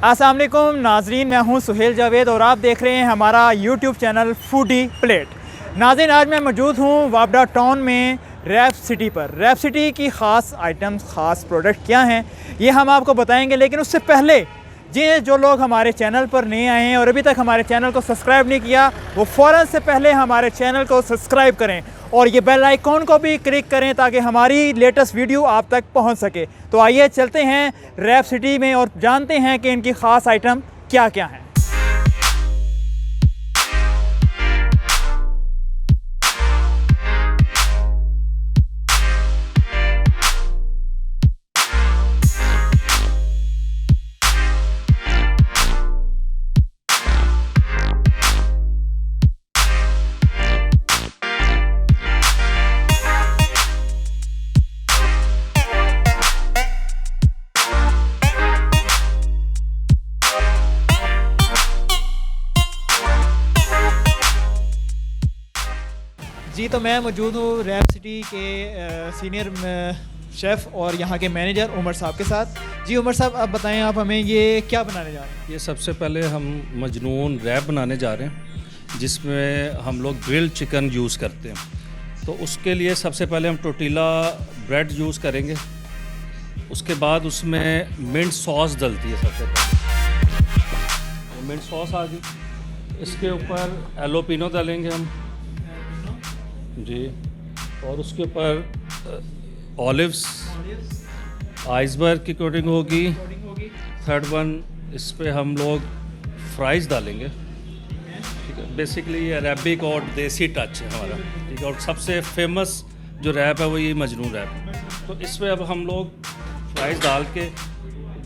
अस्सलाम वालेकुम नाजरीन, मैं हूं सुहेल जावेद और आप देख रहे हैं हमारा यूट्यूब चैनल फूडी प्लेट। नाजरीन, आज मैं मौजूद हूं वापडा टाउन में रैप सिटी पर। रैप सिटी की ख़ास आइटम्स, ख़ास प्रोडक्ट क्या हैं ये हम आपको बताएंगे, लेकिन उससे पहले जो लोग हमारे चैनल पर नए आए हैं और अभी तक हमारे चैनल को सब्सक्राइब नहीं किया, वो फ़ौरन से पहले हमारे चैनल को सब्सक्राइब करें और ये बेल आइकॉन को भी क्लिक करें ताकि हमारी लेटेस्ट वीडियो आप तक पहुंच सके। तो आइए चलते हैं रैप सिटी में और जानते हैं कि इनकी ख़ास आइटम क्या क्या हैं। जी, तो मैं मौजूद हूँ रैप सिटी के सीनियर शेफ़ और यहाँ के मैनेजर उमर साहब के साथ। जी उमर साहब, आप बताएं, आप हमें ये क्या बनाने जा रहे हैं? ये सबसे पहले हम मजनून रैप बनाने जा रहे हैं, जिसमें हम लोग ग्रिल्ड चिकन यूज़ करते हैं। तो उसके लिए सबसे पहले हम टोर्टिला ब्रेड यूज़ करेंगे। उसके बाद उसमें मिंट सॉस डलती है। सबसे पहले मिंट सॉस आ गई, इसके ऊपर एलोपिनो डालेंगे हम जी, और उसके ऊपर ऑलिव्स, आइसबर्ग की कोटिंग होगी। थर्ड वन, इस पे हम लोग फ्राइज़ डालेंगे। ठीक है, बेसिकली ये अरेबिक और देसी टच है हमारा। ठीक है, और सबसे फेमस जो रैप है वो ये मजनून रैप है। तो इस पे अब हम लोग फ्राइज़ डाल के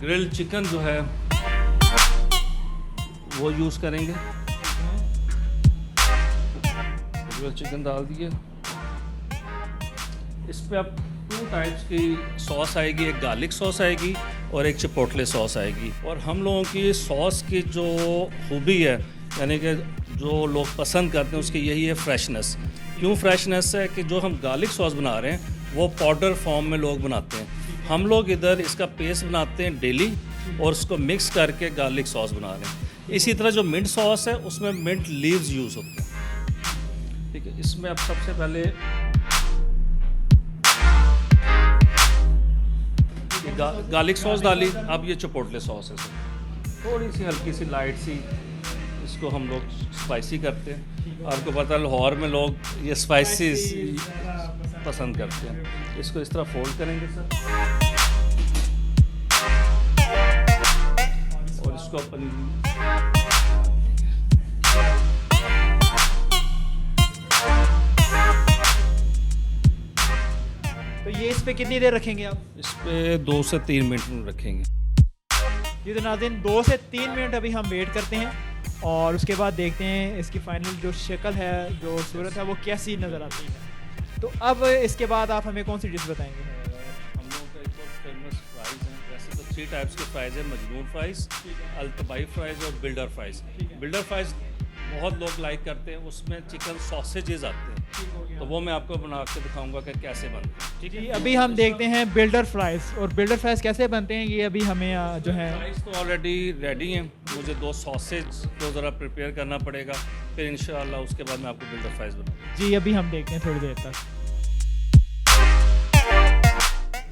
ग्रिल्ड चिकन जो है वो यूज़ करेंगे। चिकन डाल दिए। इस पे अब 2 टाइप्स की सॉस आएगी, एक गार्लिक सॉस आएगी और एक चिपोटले सॉस आएगी। और हम लोगों की सॉस की जो खूबी है, यानी कि जो लोग पसंद करते हैं, उसकी यही है फ्रेशनेस। क्यों फ्रेशनेस है कि जो हम गार्लिक सॉस बना रहे हैं वो पाउडर फॉर्म में लोग बनाते हैं। हम लोग इधर इसका पेस्ट बनाते हैं डेली और उसको मिक्स करके गार्लिक सॉस बना रहे हैं। इसी तरह जो मिंट सॉस है उसमें मिंट लीव्स यूज़ होते हैं। ठीक है, इसमें अब सबसे पहले गार्लिक सॉस डाली। अब ये चिपोटले सॉस है, थोड़ी सी हल्की सी लाइट सी, इसको हम लोग स्पाइसी करते हैं। आपको पता है लाहौर में लोग ये स्पाइसी पसंद करते हैं। इसको इस तरह फोल्ड करेंगे सर, और इसको अपन तो ये इस पे कितनी देर रखेंगे आप? इस पे 2 से 3 मिनट रखेंगे। जी, तो नाज़रीन 2 से 3 मिनट अभी हम वेट करते हैं और उसके बाद देखते हैं इसकी फाइनल जो शक्ल है, जो सूरत है, वो कैसी नज़र आती है। तो अब इसके बाद आप हमें कौन सी डिश बताएंगे? हम लोगों का एक और फेमस फ्राइज़ हैं। वैसे तो 3 टाइप्स के फ्राइज़ हैं, मजनून फ्राइज़, अल्तबाई फ्राइज़ और बिल्डर फ्राइज़। बिल्डर फ्राइज़ बहुत लोग लाइक करते हैं, उसमें चिकन सॉसेजेस आते हैं, तो वो मैं आपको बना के दिखाऊंगा कि कैसे बनते हैं। ठीक है, अभी हम देखते हैं बिल्डर फ्राइज़। और बिल्डर फ्राइज़ कैसे बनते हैं ये अभी हमें जो है फ्राइज़ तो ऑलरेडी रेडी हैं। मुझे 2 सॉसेज को ज़रा प्रिपेयर करना पड़ेगा, फिर इंशाल्लाह उसके बाद मैं आपको बिल्डर फ्राइज़ बनाऊंगा। जी, अभी हम देखते हैं थोड़ी देर तक।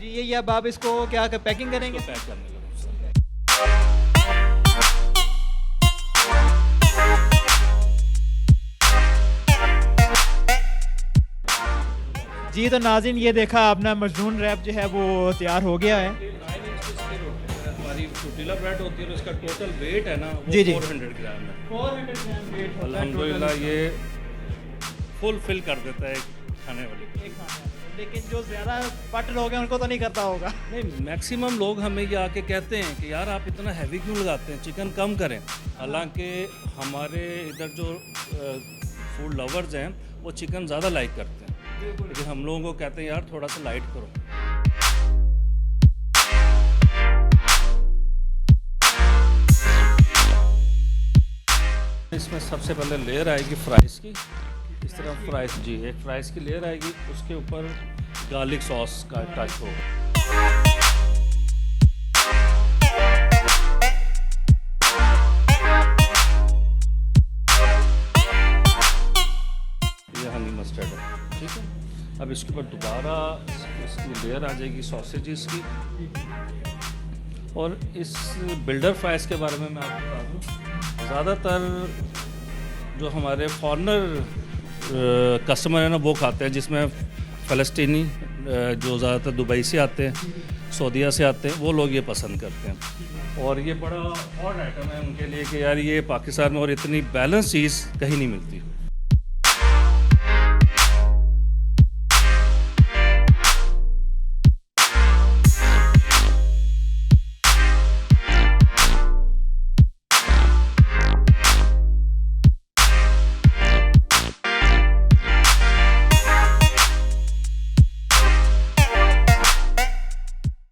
जी, ये अब आप इसको क्या पैकिंग करेंगे? पैक करने लगा। जी, तो नाज़रीन ये देखा अपना मजनून रैप जो है वो तैयार हो गया है। हमारी टोर्टिला ब्रेड होती है, तो इसका टोटल वेट है ना वो जी 400 ग्राम है। 400 ग्राम वेट होता है अल्हम्दुलिल्लाह, ये फुल फिल कर देता है खाने वाले को। लेकिन जो ज़्यादा पट लोग हैं उनको तो नहीं करता होगा। नहीं, मैक्सिमम लोग हमें ये आके कहते हैं कि यार आप इतना हैवी क्यों लगाते हैं, चिकन कम करें। हालांकि हमारे इधर जो फूड लवर्स हैं वो चिकन ज़्यादा लाइक करते हैं, लेकिन हम लोगों को कहते हैं यार थोड़ा सा लाइट करो। इसमें सबसे पहले लेयर आएगी फ्राइज़ की। इस तरह फ्राइज़ जी, एक फ्राइज़ की लेयर आएगी, उसके ऊपर गार्लिक सॉस का टच होगा। अब इसके ऊपर दोबारा इसकी लेयर आ जाएगी सॉसेजेस की। और इस बिल्डर फ्राइज़ के बारे में मैं आपको बता दूँ, ज़्यादातर जो हमारे फॉरेनर कस्टमर हैं ना वो खाते हैं, जिसमें फ़लस्तीनी जो ज़्यादातर दुबई से आते हैं, सऊदीया से आते हैं, वो लोग ये पसंद करते हैं। और ये बड़ा ऑड आइटम है उनके लिए कि यार ये पाकिस्तान में और इतनी बैलेंस चीज़ कहीं नहीं मिलती।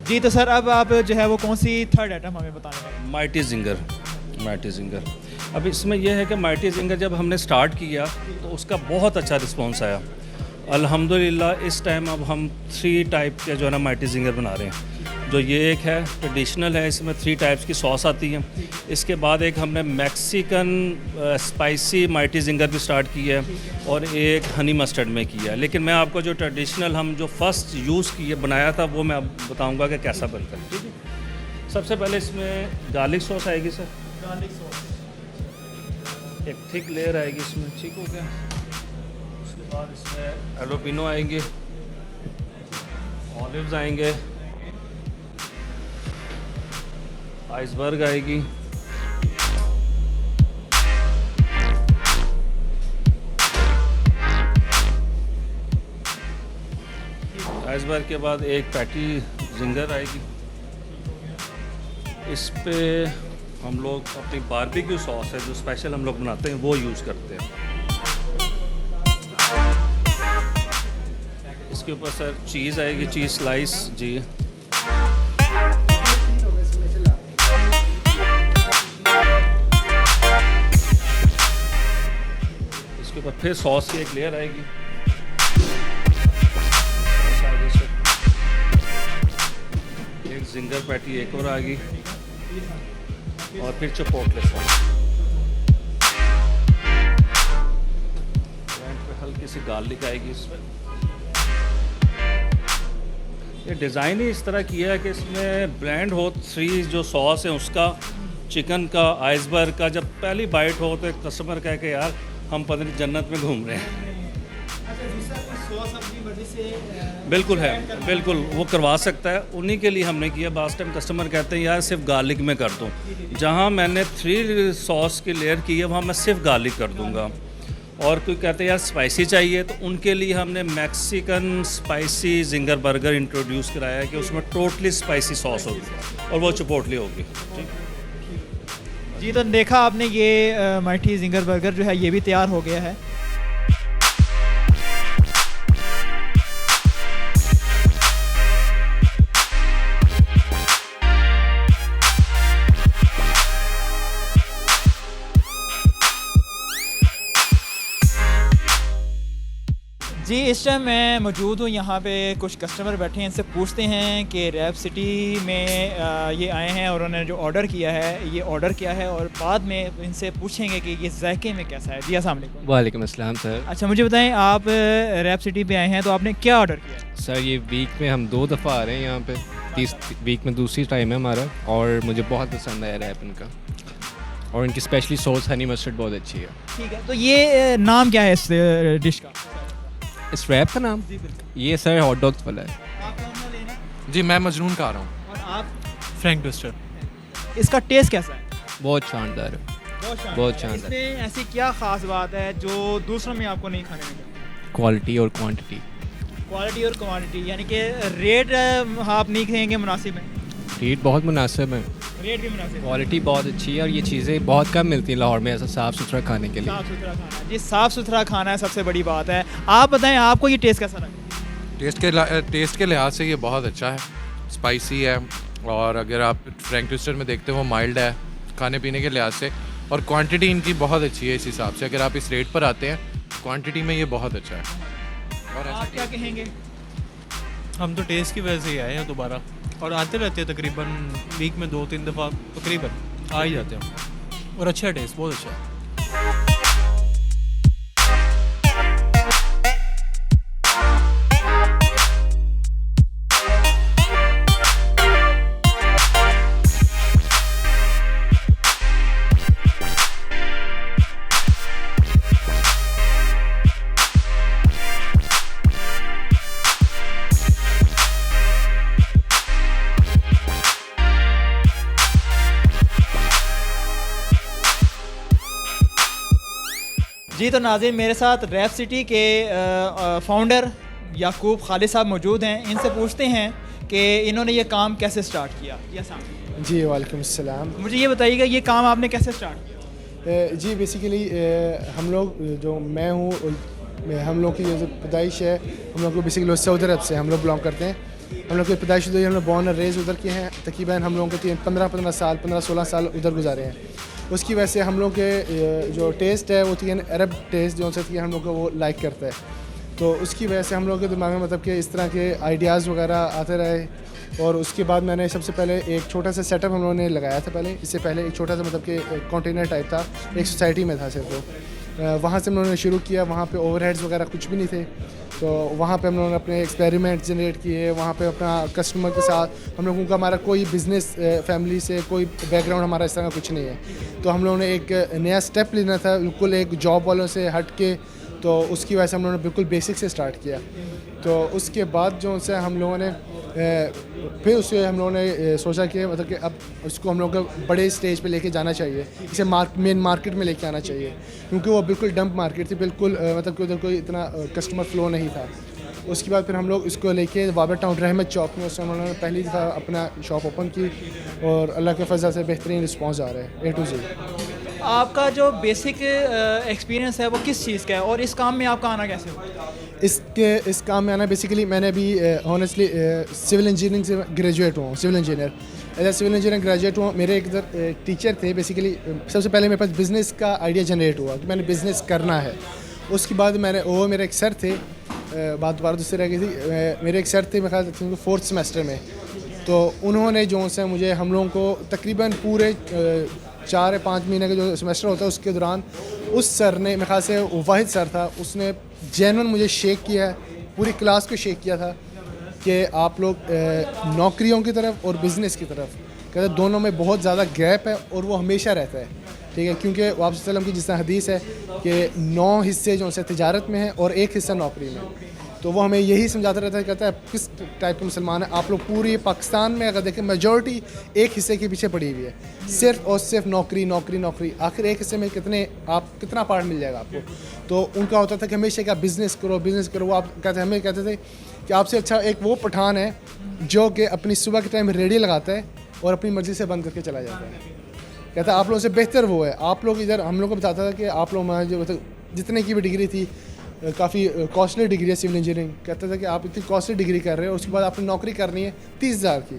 जी तो सर अब आप जो है वो कौन सी थर्ड आइटम हमें बताने वाले? Mighty ginger. अब इसमें यह है कि माइटी जिंगर जब हमने स्टार्ट किया तो उसका बहुत अच्छा रिस्पांस आया अल्हम्दुलिल्लाह। इस टाइम अब हम 3 टाइप के जो है ना माइटी जिंगर बना रहे हैं। जो ये एक है ट्रेडिशनल है, इसमें 3 टाइप्स की सॉस आती है। इसके बाद एक हमने मैक्सिकन स्पाइसी माइटी जिंगर भी स्टार्ट की है और एक हनी मस्टर्ड में किया है। लेकिन मैं आपको जो ट्रेडिशनल हम जो फर्स्ट यूज़ किए बनाया था वो मैं अब बताऊंगा कि कैसा बनता है। ठीक है, सबसे पहले इसमें गार्लिक सॉस आएगी सर। गार्लिक सॉस एक थिक लेयर आएगी इसमें, ठीक हो गया। उसके बाद इसमें एलोपिनो आएंगे, ऑलिव्स आएंगे, आइसबर्ग आएगी, आइसबर्ग के बाद एक पैटी जिंगर आएगी। इस पे हम लोग अपनी बारबेक्यू सॉस है जो स्पेशल हम लोग बनाते हैं वो यूज़ करते हैं। इसके ऊपर सर चीज़ आएगी, चीज़ स्लाइस जी। इसके ऊपर फिर सॉस की एक लेयर आएगी। एक जिंगर पैटी एक और आ गई और फिर चिपोटले सॉस। पे हल्की सी गार्लिक आएगी इसमें। ये डिज़ाइन ही इस तरह किया है कि इसमें ब्लेंड हो 3 जो सॉस है उसका, चिकन का, आइसबर्ग का। जब पहली बाइट हो तो एक कस्टमर कहे कि यार हम पता नहीं जन्नत में घूम रहे हैं। बिल्कुल है, बिल्कुल वो करवा सकता है, उन्हीं के लिए हमने किया। बास टाइम कस्टमर कहते हैं यार सिर्फ गार्लिक में कर दो, जहाँ मैंने 3 सॉस की लेयर की है वहाँ मैं सिर्फ गार्लिक कर दूँगा। और कोई कहते हैं यार स्पाइसी चाहिए तो उनके लिए हमने Mexican spicy ginger burger introduce कराया है कि उसमें टोटली स्पाइसी सॉस होगी और वो चिपोटली होगी। ठीक जी, तो देखा आपने ये माइटी जिंगर बर्गर जो है ये भी तैयार हो गया है। जी, इस टाइम मैं मौजूद हूँ यहाँ पे, कुछ कस्टमर बैठे हैं, इनसे पूछते हैं कि रैप सिटी में ये आए हैं और उन्होंने जो ऑर्डर किया है ये ऑर्डर क्या है, और बाद में इनसे पूछेंगे कि ये जायके में कैसा है। जी अस्सलाम वालेकुम। वालेकुम अस्सलाम सर। अच्छा, मुझे बताएं आप रैप सिटी पे आए हैं तो आपने क्या ऑर्डर किया? सर ये वीक में हम 2 दफ़ा आ रहे हैं यहाँ पे, 30 वीक में दूसरी टाइम है हमारा, और मुझे बहुत पसंद आया रैप इनका, और इनकी स्पेशली सॉस हनी मस्टर्ड बहुत अच्छी है। ठीक है, तो ये नाम क्या है इस डिश का? इस रैप का नाम ये सर हॉट डॉग्स वाला है। आप कौन सा लेना? जी मैं मजनून का आ रहा हूँ। और आप? Frank twister. इसका टेस्ट कैसा है? बहुत शानदार है, बहुत शानदार। इसमें ऐसी क्या ख़ास बात है जो दूसरों में आपको नहीं खाने मिलेगा? क्वालिटी और क्वांटिटी। क्वालिटी और क्वांटिटी यानी कि रेट आप नहीं कहेंगे मुनासिब है? रेट बहुत मुनासिब है, रेट भी मुनासिब है, क्वालिटी बहुत अच्छी है, और ये चीज़ें बहुत कम मिलती हैं लाहौर में ऐसा साफ़ सुथरा खाने के लिए। साफ़ सुथरा खाना, जी साफ़ सुथरा खाना है सबसे बड़ी बात है। आप बताएं आपको ये टेस्ट कैसा लगा? टेस्ट के लिहाज से ये बहुत अच्छा है, स्पाइसी है, और अगर आप फ्रैंक ट्विस्टर में देखते हो वो माइल्ड है खाने पीने के लिहाज से, और क्वांटिटी इनकी बहुत अच्छी है। इस हिसाब से अगर आप इस रेट पर आते हैं क्वांटिटी में ये बहुत अच्छा है। और आप क्या कहेंगे? हम तो टेस्ट की वजह से ही आए हैं दोबारा, और आते रहते हैं तकरीबन वीक में 2-3 दफ़ा तकरीबन आ ही जाते हैं, और अच्छा टेस्ट बहुत अच्छा है। जी तो नाज़रीन, मेरे साथ रैप सिटी के फाउंडर याकूब खालिद साहब मौजूद हैं। इनसे पूछते हैं कि इन्होंने ये काम कैसे स्टार्ट किया। जी वालेकुम अस्सलाम। मुझे ये बताइएगा, ये काम आपने कैसे स्टार्ट किया? जी बेसिकली हम लोग जो मैं हूँ, हम लोग की जो पैदाइश है, हम लोग को बेसिकली सऊदी अरब से हम लोग बिलोंग करते हैं। हम लोग की पैदाइश उधर, हम लोग बॉर्न और रेज उधर के हैं। तकरीबन हम लोगों के 15-16 साल उधर गुजारे हैं। उसकी वजह से हम लोग के जो टेस्ट है वो अरब टेस्ट जो से हम लोग को वो लाइक करता है। तो उसकी वजह से हम लोग के दिमाग में मतलब कि इस तरह के आइडियाज़ वगैरह आते रहे। और उसके बाद मैंने सबसे पहले एक छोटा सा सेटअप हम लोगों ने लगाया था। इससे पहले एक छोटा सा मतलब कि कंटेनर टाइप था, एक सोसाइटी में था सिर्फ। तो वहाँ से हम लोगों ने शुरू किया। वहाँ पे ओवरहेड्स वगैरह कुछ भी नहीं थे। तो वहाँ पे हम लोगों ने अपने एक्सपेरिमेंट जनरेट किए। वहाँ पे अपना कस्टमर के साथ हम लोगों का, हमारा कोई बिज़नेस फैमिली से कोई बैकग्राउंड हमारा इस तरह का कुछ नहीं है। तो हम लोगों ने एक नया स्टेप लेना था, बिल्कुल एक जॉब वालों से हट के। तो उसकी वजह से हम लोगों ने बिल्कुल बेसिक से स्टार्ट किया। तो उसके बाद जो से हम लोगों ने फिर उससे हम लोगों ने सोचा कि मतलब कि अब उसको हम लोग को बड़े स्टेज पे लेके जाना चाहिए, इसे मेन मार्केट में लेके आना चाहिए, क्योंकि वो बिल्कुल डंप मार्केट थी, बिल्कुल मतलब कि उधर कोई इतना कस्टमर फ्लो नहीं था। उसके बाद फिर हम लोग इसको लेके वाबर टाउन रहमत चौक में, उससे हम लोगों ने पहली दफ़ा अपना शॉप ओपन की। और अल्लाह के फजल से बेहतरीन रिस्पॉन्स आ रहा है A to Z। आपका जो बेसिक एक्सपीरियंस है वो किस चीज़ का है, और इस काम में आपका आना कैसे हुआ? इस काम में आना बेसिकली मैंने भी ऑनेस्टली सिविल इंजीनियरिंग से ग्रेजुएट हुआ हूँ, civil engineer. As a civil engineer graduate हुआ। मेरे एक इधर टीचर थे। बेसिकली सबसे पहले मेरे पास बिज़नेस का आइडिया जनरेट हुआ कि मैंने बिज़नेस करना है। उसके बाद मेरे एक सर थे, बात दोबारा दूसरी रह गई थी। मेरे एक सर थे, मेरे ख्याल से 4th सेमेस्टर में। तो उन्होंने जो से मुझे, हम लोगों को तकरीबन पूरे 4 या 5 महीने का जो सेमेस्टर होता है उसके दौरान उस सर ने, मेरे ख्याल से वाहिद सर था, उसने जेन्युइन मुझे शेक किया है, पूरी क्लास को शेक किया था कि आप लोग नौकरियों की तरफ और बिज़नेस की तरफ, कहते दोनों में बहुत ज़्यादा गैप है और वो हमेशा रहता है। ठीक है, क्योंकि वापस सल्लम की जिस तरह हदीस है कि 9 हिस्से जो से तिजारत में है और 1 हिस्सा नौकरी में। तो वो हमें यही समझाता रहता है, कहता है किस टाइप के मुसलमान हैं आप लोग। पूरी पाकिस्तान में अगर देखें मेजॉरिटी एक हिस्से के पीछे पड़ी हुई है, सिर्फ और सिर्फ नौकरी नौकरी नौकरी। आखिर एक हिस्से में कितना पार्ट मिल जाएगा आपको। तो उनका होता था कि हमेशा क्या बिज़नेस करो बिज़नेस करो। वो आप हमें कहते थे कि आपसे अच्छा एक वो पठान है जो कि अपनी सुबह के टाइम रेडी लगाता है और अपनी मर्ज़ी से बंद करके चला जाता है। कहता है आप लोगों से बेहतर वो है। आप लोग इधर हम लोग को बताता था कि आप लोग जो मतलब जितने की भी डिग्री थी, काफ़ी कॉस्टली डिग्री है सिविल इंजीनियरिंग, कहता था कि आप इतनी कॉस्टली डिग्री कर रहे हो, उसके बाद आपने नौकरी करनी है 30,000 की।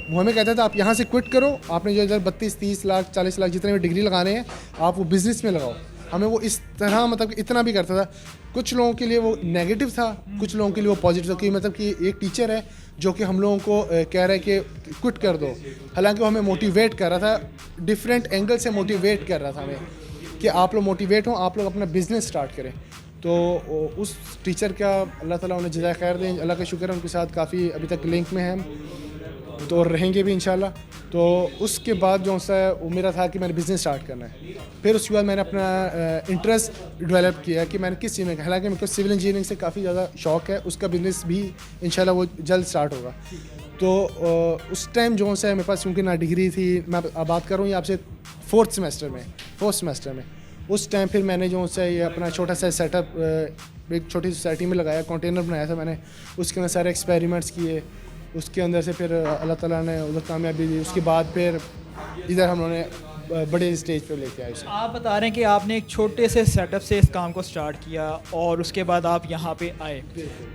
वो हमें कहता था आप यहाँ से क्विट करो, आपने जो इधर 32-30 लाख 40 लाख जितने भी डिग्री लगाने हैं आप वो बिज़नेस में लगाओ। हमें वो इस तरह मतलब कि इतना भी करता था। कुछ लोगों के लिए वो नेगेटिव था, कुछ लोगों के लिए वो पॉजिटिव था। कि मतलब कि एक टीचर है जो कि हम लोगों को कह रहा है कि क्विट कर दो, हालांकि वो हमें मोटिवेट कर रहा था, डिफरेंट एंगल से मोटिवेट कर रहा था हमें कि आप लोग मोटिवेट हों, आप लोग अपना बिज़नेस स्टार्ट करें। तो उस टीचर का अल्लाह ताला उन्हें जज़ाए खैर दें, अल्लाह का शुक्र है उनके साथ काफ़ी अभी तक लिंक में हैं हम, तो और रहेंगे भी इंशाल्लाह। तो उसके बाद जो सा वो मेरा था कि मैंने बिज़नेस स्टार्ट करना है। फिर उसके बाद मैंने अपना इंटरेस्ट डेवलप किया कि मैंने किस चीज़ में, हालांकि मेरे को सिविल इंजीनियरिंग से काफ़ी ज़्यादा शौक़ है, उसका बिज़नेस भी इंशाल्लाह वो जल्द स्टार्ट होगा। तो उस टाइम जो सा मेरे पास क्योंकि ना डिग्री थी, मैं बात कर रहा हूँ आपसे 4th सेमेस्टर में। उस टाइम फिर मैंने जो सा ये अपना छोटा सा सेटअप एक छोटी सोसाइटी में लगाया, कंटेनर बनाया था मैंने, उसके अंदर सारे एक्सपेरिमेंट्स किए। उसके अंदर से फिर अल्लाह ताला ने उधर कामयाबी दी। उसके बाद फिर इधर हम लोगों ने बड़े स्टेज पे लेके आए उसे। आप बता रहे हैं कि आपने एक छोटे से सेटअप से इस काम को स्टार्ट किया और उसके बाद आप यहाँ पे आए,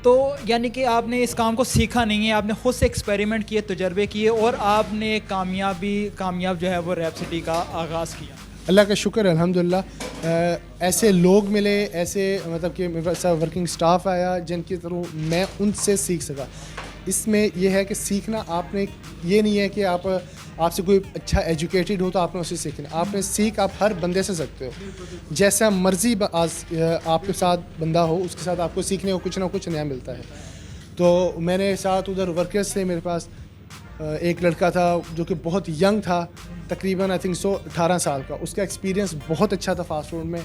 तो यानी कि आपने इस काम को सीखा नहीं है, आपने खुद से एक्सपेरिमेंट किए, तजर्बे किए और आपने कामयाब जो है वो रैप सिटी का आगाज़ किया। अल्लाह का शुक्र है अल्हम्दुलिल्लाह। ऐसे लोग मिले, ऐसे मतलब कि मेरे पास वर्किंग स्टाफ आया जिनके थ्रू मैं उनसे सीख सका। इसमें यह है कि सीखना आपने, ये नहीं है कि आपसे कोई अच्छा एजुकेटेड हो तो आपने उससे सीखना। आपने सीख आप हर बंदे से सकते हो, जैसा मर्जी आपके साथ बंदा हो उसके साथ आपको सीखने को कुछ ना कुछ नया मिलता है। तो मेरे साथ उधर वर्कर्स थे, मेरे पास एक लड़का था जो कि बहुत यंग था, तकरीबन आई थिंक 18 साल का। उसका एक्सपीरियंस बहुत अच्छा था फास्ट फूड में,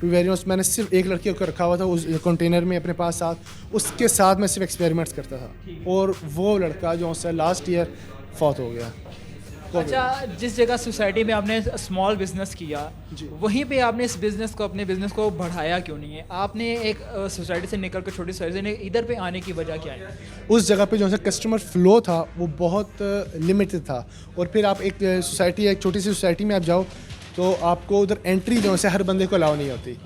टू वेरी ऑनेस्ट। मैंने सिर्फ एक लड़के को रखा हुआ था उस कंटेनर में अपने पास साथ, उसके साथ मैं सिर्फ एक्सपेरिमेंट्स करता था। और वो लड़का जो उससे लास्ट ईयर फौत हो गया। अच्छा, जिस जगह सोसाइटी में आपने स्मॉल बिजनेस किया, वहीं पे आपने इस बिजनेस को, अपने बिजनेस को बढ़ाया क्यों नहीं है? आपने एक सोसाइटी से निकल कर, छोटी सोसाइटी से इधर पे आने की वजह क्या है? उस जगह पे जो है कस्टमर फ्लो था वो बहुत लिमिटेड था, और फिर आप एक सोसाइटी, एक छोटी सी सोसाइटी में आप जाओ तो आपको उधर एंट्री जो है हर बंदे को अलाउ नहीं होती।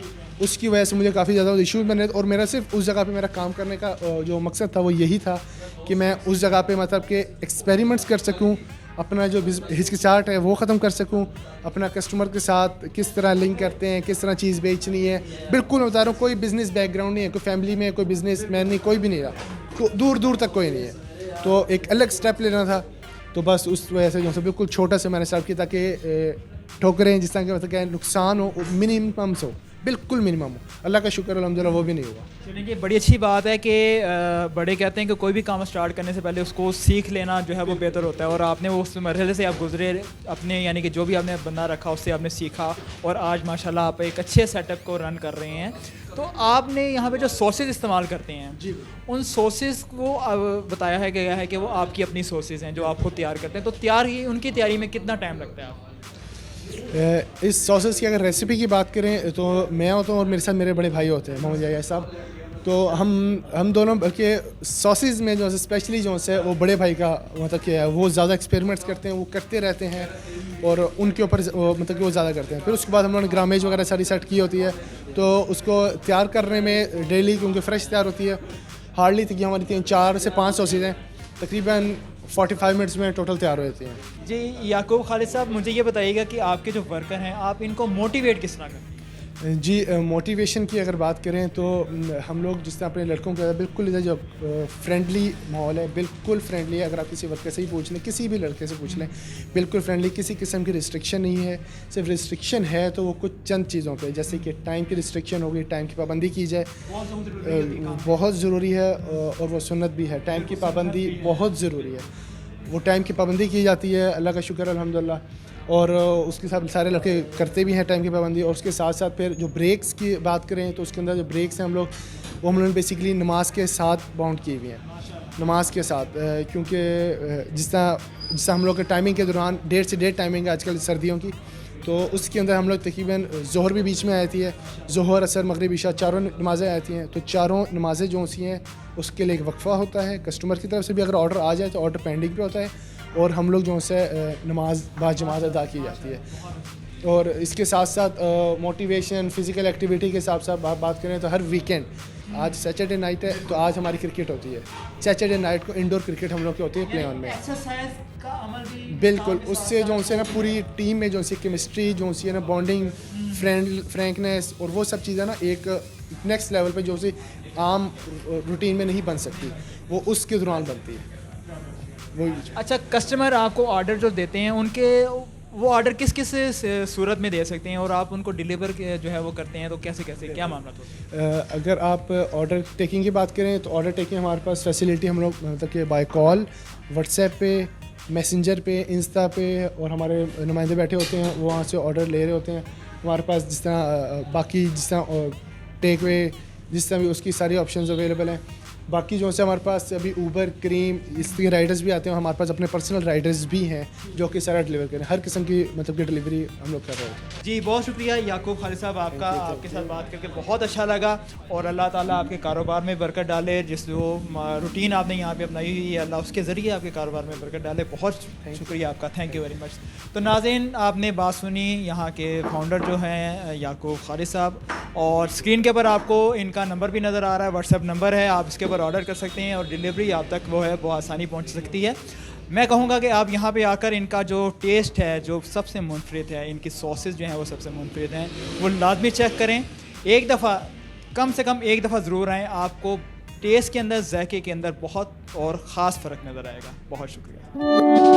उसकी वजह से मुझे काफ़ी ज़्यादा इशूज़ बने, और मेरा सिर्फ उस जगह पे मेरा काम करने का जो मकसद था वो यही था कि मैं उस जगह पे मतलब कि एक्सपेरिमेंट्स कर सकूं, अपना जो हिचकिचाहट है वो ख़त्म कर सकूं, अपना कस्टमर के साथ किस तरह लिंक करते हैं, किस तरह चीज़ बेचनी है। बिल्कुल बता रहा हूँ, कोई बिज़नेस बैकग्राउंड नहीं है, कोई फैमिली में कोई बिज़नेस मैन नहीं, कोई भी नहीं रहा, तो दूर दूर तक कोई नहीं है। तो एक अलग स्टेप लेना था, तो बस उस वजह से जो है बिल्कुल छोटा से मैंने स्टार्ट किया ताकि ठोकरें जिस तरह के मतलब क्या नुकसान हो मिनिमम से हो, बिल्कुल मिनिमम हो। अल्लाह का शुक्र अल्हम्दुलिल्लाह वो भी नहीं हुआ। चलिए, बड़ी अच्छी बात है कि बड़े कहते हैं कि कोई भी काम स्टार्ट करने से पहले उसको सीख लेना जो है वो बेहतर होता है, और आपने वो उस मरहले से आप गुजरे अपने, यानी कि जो भी आपने बंदा रखा उससे आपने सीखा, और आज माशाल्लाह आप एक अच्छे सेटअप को रन कर रहे हैं। तो आपने यहाँ पे जो सोर्सेज इस्तेमाल करते हैं जी, उन सोर्सेज को बताया है गया है कि वो आपकी अपनी सोर्सेज हैं जो आप खुद तैयार करते हैं, तो उनकी तैयारी में कितना टाइम लगता है आपको? इस सॉसेस की अगर रेसिपी की बात करें तो मैं होता हूँ और मेरे साथ मेरे बड़े भाई होते हैं मोहम्मद याया साहब, तो हम दोनों के सॉसेस में जो है स्पेशली जो है वो बड़े भाई का मतलब कि वो ज़्यादा एक्सपेरिमेंट्स करते हैं, वो करते रहते हैं, और उनके ऊपर मतलब कि वो ज़्यादा करते हैं। फिर उसके बाद हम लोगों ने ग्रामेज वगैरह सारी सेट की होती है, तो उसको तैयार करने में डेली क्योंकि फ़्रेश तैयार होती है, हार्डली तक हमारी 4 से 5 सॉसेज हैं, तकरीबन 45 मिनट्स में टोटल तैयार हो जाती हैं। जी याकूब खालिद साहब, मुझे ये बताइएगा कि आपके जो वर्कर हैं आप इनको मोटिवेट किस तरह करते हैं? जी, मोटिवेशन की अगर बात करें तो हम लोग जिस तरह अपने लड़कों का बिल्कुल इधर जो फ्रेंडली माहौल है, बिल्कुल फ्रेंडली है। अगर आप किसी वर्कर से ही पूछ लें, किसी भी लड़के से पूछ लें, बिल्कुल फ्रेंडली, किसी किस्म की रिस्ट्रिक्शन नहीं है। सिर्फ रिस्ट्रिक्शन है तो वो कुछ चंद चीज़ों पे, जैसे कि टाइम की रिस्ट्रिक्शन होगी, टाइम की पाबंदी की जाए, बहुत ज़रूरी है, और वो सुन्नत भी है। टाइम की पाबंदी बहुत ज़रूरी है, वो टाइम की पाबंदी की जाती है, अल्लाह का शुक्र अल्हम्दुलिल्लाह, और उसके साथ सारे लड़के करते भी हैं टाइम की पाबंदी। और उसके साथ साथ फिर जो ब्रेक्स की बात करें तो उसके अंदर जो ब्रेक्स हैं हम लोग बेसिकली नमाज के साथ बाउंड किए हुए हैं, नमाज के साथ, क्योंकि जिस तरह हम लोग के टाइमिंग के दौरान 1:30 से 1:30 टाइमिंग है आजकल सर्दियों की, तो उसके अंदर हम लोग तकरीबन ज़ोहर भी बीच में आती है, ज़ोहर असर मगरिब इशा चारों नमाज़ें आती हैं, तो चारों नमाज़ें जो सी हैं उसके लिए एक वक्फ़ा होता है। कस्टमर की तरफ से भी अगर ऑर्डर आ जाए तो ऑर्डर पेंडिंग पे होता है, और हम लोग जो से नमाज बाजमात अदा की जाती है। और इसके साथ साथ मोटिवेशन, फ़िज़िकल एक्टिविटी के साथ साथ बात करें तो हर वीकेंड, आज सैटरडे नाइट है तो आज हमारी क्रिकेट होती है, सैटरडे नाइट को इंडोर क्रिकेट हम लोग की होती है प्ले ऑन में। बिल्कुल, उससे जो से ना पूरी टीम में जो सी केमिस्ट्री जो सी है ना, बॉन्डिंग, फ्रैंकनेस, और वो सब चीज़ें ना एक नेक्स्ट लेवल पे जो सी आम रूटीन में नहीं बन सकती, वो उसके दौरान बनती है। अच्छा, कस्टमर आपको ऑर्डर जो देते हैं उनके वो ऑर्डर किस किस सूरत में दे सकते हैं, और आप उनको डिलीवर जो है वो करते हैं तो कैसे कैसे क्या मामला होता है? अगर आप ऑर्डर टेकिंग की बात करें तो ऑर्डर टेकिंग हमारे पास फैसिलिटी हम लोग मतलब कि बाय कॉल, व्हाट्सएप पे, मैसेंजर पे, इंस्टा पे, और हमारे नुमाइंदे बैठे होते हैं, वो वहाँ से ऑर्डर ले रहे होते हैं। हमारे पास जिस तरह बाकी जिस तरह टेक वे जिस तरह भी उसकी सारी ऑप्शंस अवेलेबल हैं। बाकी जो से हमारे पास अभी ऊबर, क्रीम, इसके राइडर्स भी आते हैं, हमारे पास अपने पर्सनल राइडर्स भी हैं जो कि सारा डिलीवर करें, हर किस्म की मतलब कि डिलीवरी हम लोग कर रहे हैं। जी, बहुत शुक्रिया याकूब खालिद साहब आपका, आपके साथ बात करके बहुत अच्छा लगा, और अल्लाह ताला आपके कारोबार में बरकत डाले। जिस जो रूटीन आपने यहाँ पे अपनाई हुई है, अल्लाह उसके ज़रिए आपके कारोबार में बरकत डाले। बहुत शुक्रिया आपका, थैंक यू वेरी मच। तो नाज़रीन, आपने बात सुनी यहाँ के फाउंडर जो हैं याकूब खालिद साहब, और स्क्रीन के ऊपर आपको इनका नंबर भी नज़र आ रहा है, व्हाट्सएप नंबर है, आप इसके ऊपर ऑर्डर कर सकते हैं और डिलीवरी आप तक वो है वो आसानी पहुंच सकती है। मैं कहूँगा कि आप यहाँ पे आकर इनका जो टेस्ट है जो सबसे मुनफरिद है, इनकी सॉसेस जो हैं वो सबसे मुनफरिद हैं, वो लाजमी चेक करें। एक दफ़ा, कम से कम एक दफ़ा ज़रूर आएँ, आपको टेस्ट के अंदर, जायके के अंदर बहुत और ख़ास फ़र्क नज़र आएगा। बहुत शुक्रिया।